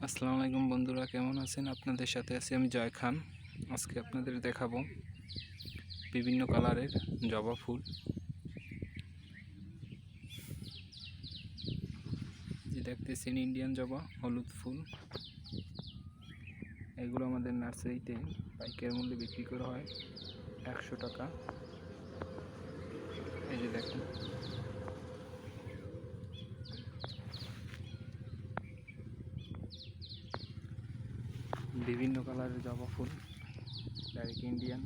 আসসালামু আলাইকুম বন্ধুরা, কেমন আছেন? আপনাদের সাথে আছি আমি জয় খান। আজকে আপনাদের দেখাবো বিভিন্ন কালারের জবা ফুল। যে দেখতেছেন ইন্ডিয়ান জবা, হলুদ ফুল। এগুলো আমাদের নার্সারিতে পাইকারি মূল্যে বিক্রি করা হয় 100 টাকা। এই যে দেখেন, বিভিন্ন কালারের জবা ফুল, ডাইরেক্ট ইন্ডিয়ান।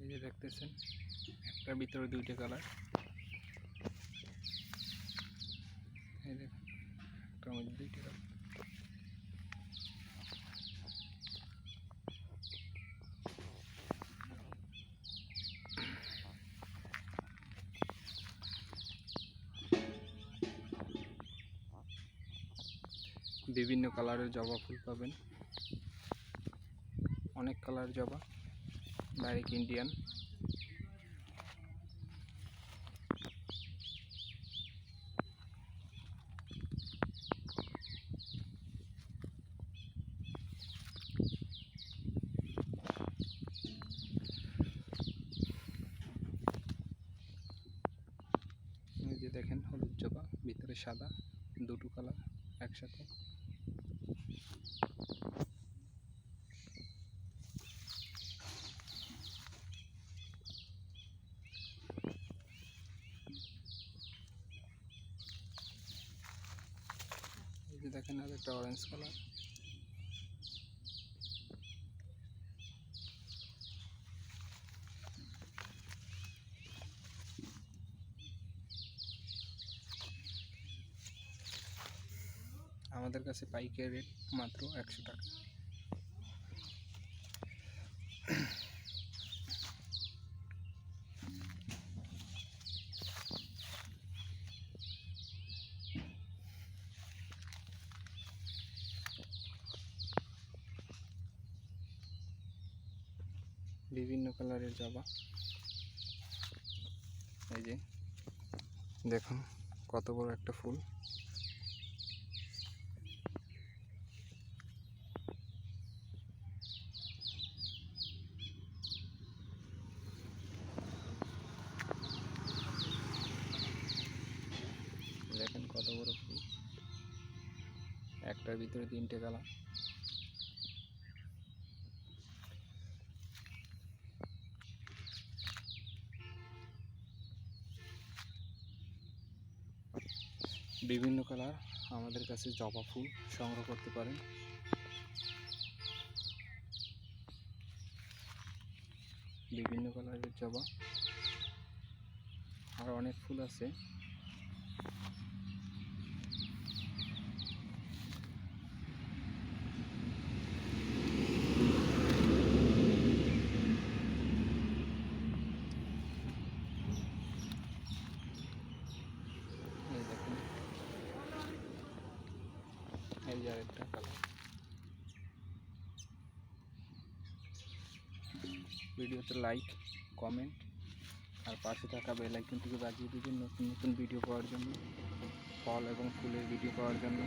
এই যে দেখতেছেন, একটার ভিতরে দুইটা কালার। এই দেখেন, একটার মধ্যে দুইটা কালার। বিভিন্ন কালারের জবা ফুল পাবেন, অনেক কালার জবা, ডাইরেক্ট ইন্ডিয়ান। এই যে দেখেন, হলুদ জবা, ভিতরে সাদা, দুটো কালার একসাথে। এই যে দেখেন, আর একটা অরেঞ্জ কালার। আমাদের কাছে পাইকারি রেট মাত্র 100 টাকা। বিভিন্ন কালারের জবা। এই যে দেখুন, কত বড় একটা ফুল। দেখেন কত বড় ফুল, একটার ভিতরে তিনটে কালার। বিভিন্ন কালার আমাদের কাছে জবা ফুল সংগ্রহ করতে পারেন। বিভিন্ন কালারের জবা, আর অনেক ফুল আছে। এই দেখুন, এই যে আরেকটা কালার। ভিডিওতে লাইক, কমেন্ট আর পাশে থাকা বেল আইকনটিকে বাজিয়ে দিবেন নতুন নতুন ভিডিও পাওয়ার জন্য, ফল এবং ফুলের ভিডিও পাওয়ার জন্য।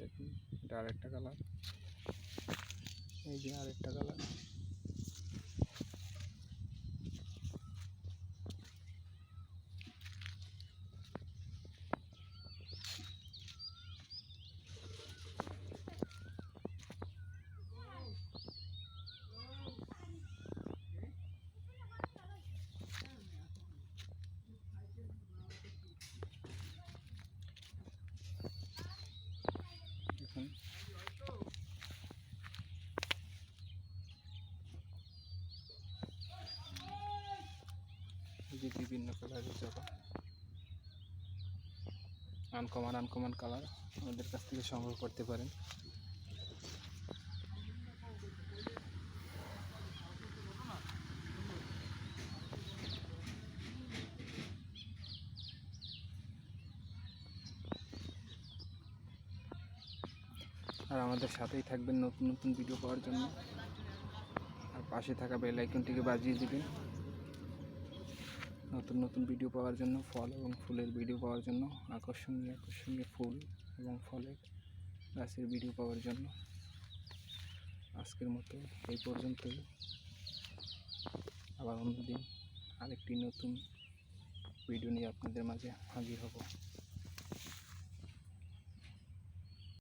দেখুন, এটা আরেকটা কালার। এই যে আরেকটা কালার। দেখুন, যে বিভিন্ন কালারের জবা, আনকমন কালার আমাদের কাছ থেকে সংগ্রহ করতে পারেন। আর আমাদের সাথেই থাকবেন নতুন নতুন ভিডিও পাওয়ার জন্য, আর পাশে থাকা বেল আইকনটিকে বাজিয়ে দিবেন নতুন নতুন ভিডিও পাওয়ার জন্য, ফল এবং ফুলের ভিডিও পাওয়ার জন্য, আকর্ষণীয় ফুল এবং ফলের গাছের ভিডিও পাওয়ার জন্য। আজকের মতো এই পর্যন্তই, আবার অন্যদিন আরেকটি নতুন ভিডিও নিয়ে আপনাদের মাঝে হাজির হব।